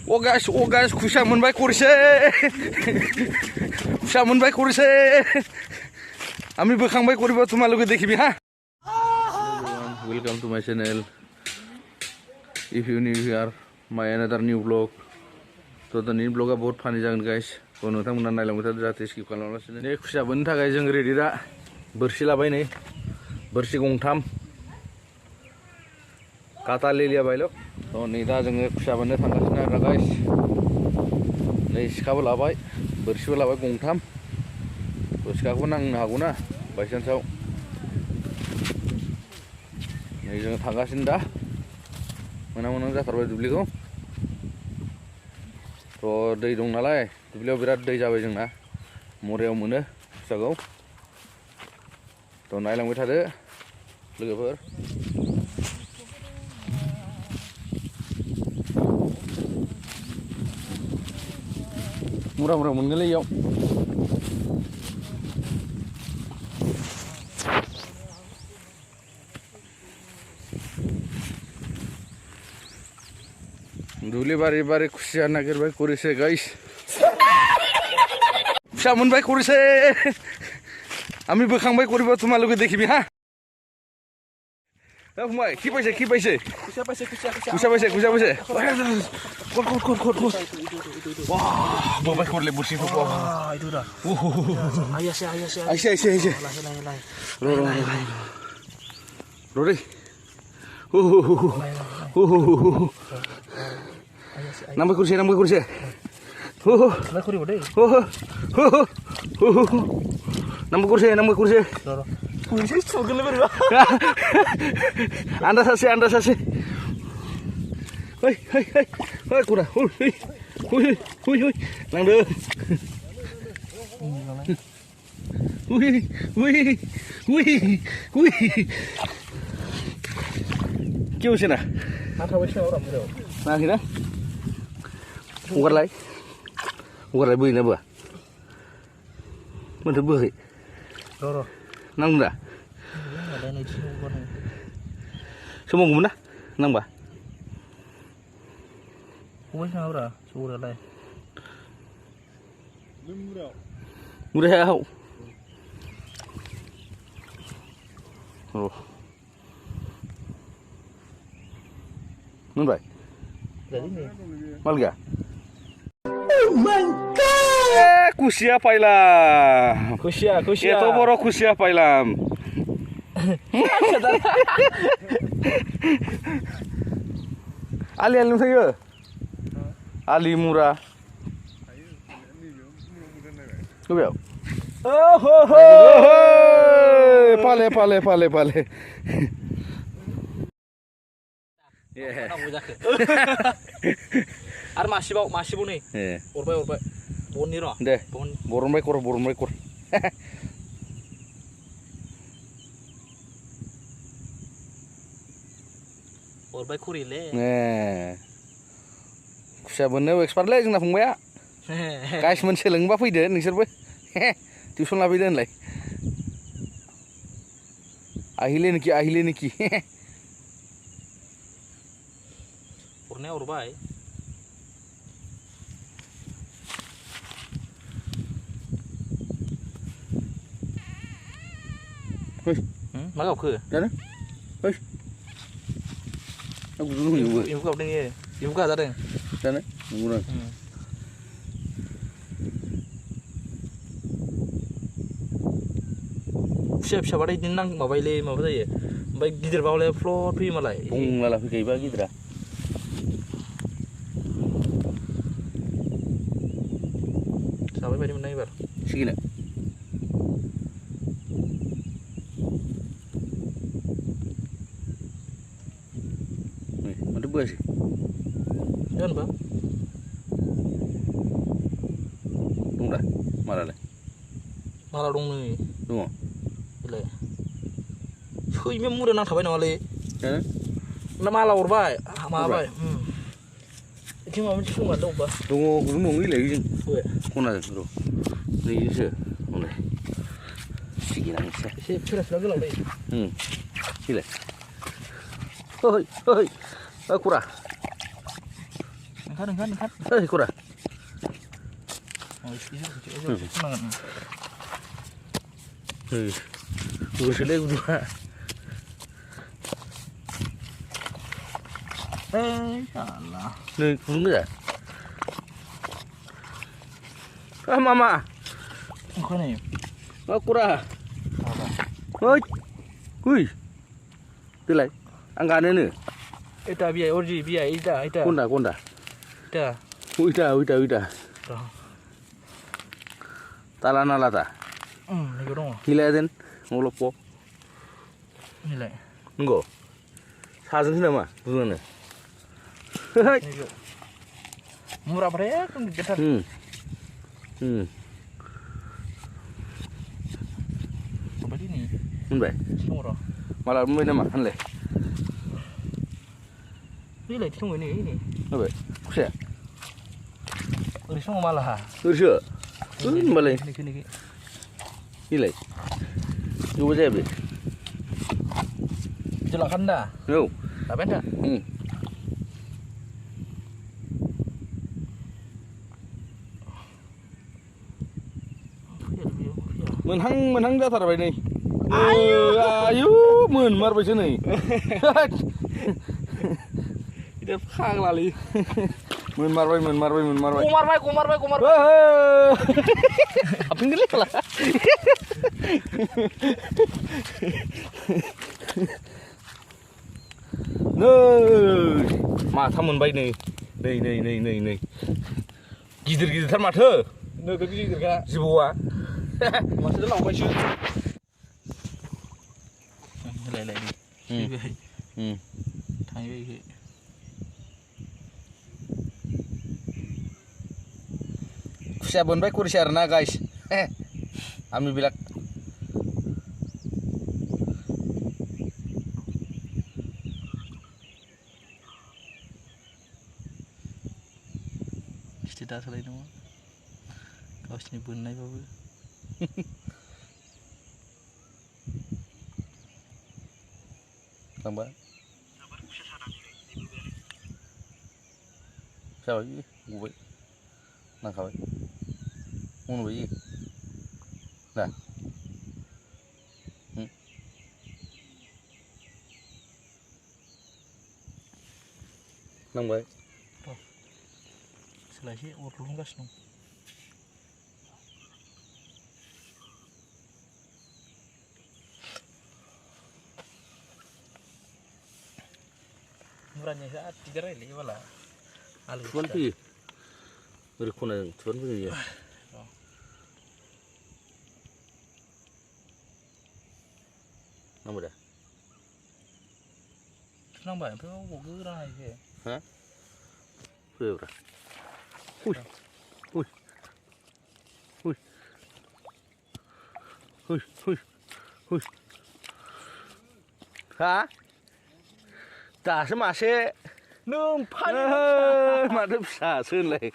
Oh guys, खुसिया मोनबाय खरसे खुसिया मोनबाय खरसे আমি बोखांबाय करिबा তোমালোকে দেখিবি হ্যাঁ welcome to my channel if you new here my another new vlog तो the new vlog बहुत फानि जागोन guys तो नोंथांमोना नायलांबाय थादो जाहाथे स्किप खालामालासिनो नै खुसिया बोननो थाखाय जों रेडि दा बोरसि लाबाय नै बोरसि गंथाम काटा लेलिया बायलो तो नै दा जोङो खुसिया बोननो थांगासिनो आरो गाइस नै सिखाबो लाबाय बोरसिबो लाबाय गंथाम तो सिखाखौबो नांनो हागौना बायसान्सआव नै जोङो थांगासिनो दा मोना जाथारबाय दुब्लिखौ तो दै दं नालाय दुब्लियाव बिराद दै जाबाय जोंना मरायाव मोनो खुसियाखौ तो नायलांबाय थादो लोगोफोर मुरा मोनगोनलै इयाव दुब्लि बारि खुसिया नागिरबाय खरिसे गाइस खुसिया मोनबाय खरिसे আমি बोखांबाय करिबा তোমালোকে দেখিবি হ্যাঁ এ फंबाय কি পাইছে खुसिया पाइছে কর वाह बबाय करले बुरसिखौ वाह इदुरा आइसे रो रे नामबाय करसे नामबाय करसे पुलिस चोरगोन बोरैबा आन्दा सासे ओइ कुरा हुइ लांदो हुइ কি হইছে না মাথা বসে ওরা মুরে না কি না हगारलाय बोयोना बोआ माथो बोआखै र' नांदों दा सोमावगौमोन ना नांबा हगारसै नामाब्रा सौरालाय मुरायाव र' मोनबाय माल गैया खुसिया पाइलाम खुसिया एत बड़ खुसिया पाइलाम आलि नुथायो आलि मुरा बबेयाव पाले आरो मासेबाव नै हरबाय बननि र' दे बरनबाय कर हरबाय खरिले खुसिया बोननायाव एक्सपार्टलै जोंना फंबाया गाइसमोन सोलोंबा फैदो नोंसोरबो टिउसन लाफैदो होनलाय আহিলে নেকি हरनाया हरबाय मा गावखो जानो एम्फौ गावदों एम्फौ गाजादों जानो नंगौना फिसाबाथाय बिदिनो माबायोलै माबा जायो ओमफ्राय गिदिरबा हले फ्लट फैयो मालाय बुंलाला फैखायोबा गिदिरा जाबाय बायदि मोननाय एबार सिगिनो माथो बोआसै जानोबा दं दा माला दं नै दङ बेलाय सैमा मुरा नांथाबाय नामालै ना माला हरबाय माबाबाय बिथिं माबा मोनसे खोमा दंबा दङ गुदुं दङ इलाय जों खनाजों र' नैजोंसो हनै सिगिनांसै एसे फिरा गोलावलै इलाय ओइ कुरा Angkat. Kurang. Oh, itu senang. Gue selesai dua. Salah. Nih, enggak. Mama. Apa nih? Kurang. Hui. Tilai. Angkane nih. Ita biaya orji biaya ita. Konda. Ita. Uida. Talana lata. Nih dong. Hilai den ngolopo. Nilai. Nunggu. 사진 nama, bukan? Murah berapa kan getar. Coba ini. Murah. Murah. Malah murah nama, anle. Ini tunggu ini. Apa? Kusya. Udah semua malah. Kusya. Malah. Ini. Hilai. Coba saya beli. Jelakan dah. Yo. Tak benda. Menhang dah taruh ini. Ayo, mar baca ni. Itu khang lali. Mar baik. Kumar baik. Apa yang gelap lah? Nih, mata menbaik nih. Nih. Gidir mata. Nih, gidir kan? Jiwa. Masih ada lama sih. Lele ni. Tanya baik. Siapa pun baik kursiar na guys. Ami bilang. Tidak salah itu. Kaosnya bunai babu. Tambah. Siapa lagi? Gue. Nangkap. Mau beli. Dah. Nangkap. Selesai urung gas nung. Murahnya saat 3 reli wala. Tuan pergi. Berikutnya tuan pergi ya. Nama dah. Senang banget, tapi mau gerah aja. Hah? Berapa? Hui. Hả? Tả sao mà xe? Nương phanh. Mà đâm xả sơn này.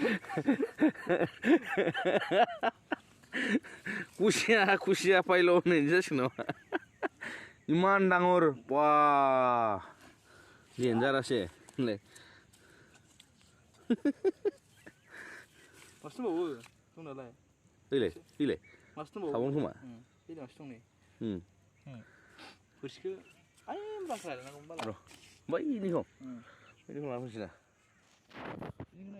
Kusia pailo nih just no. Iman dangor. Wah. Danger sih. Le. Mas tu bawa. Tunggu dah. Ile. Mas tu bawa. Sabun semua. Ini mas tu ni. Kursi ayam bakar nak kumpul. Baik ni kau. Ini kau apa sih lah? Ini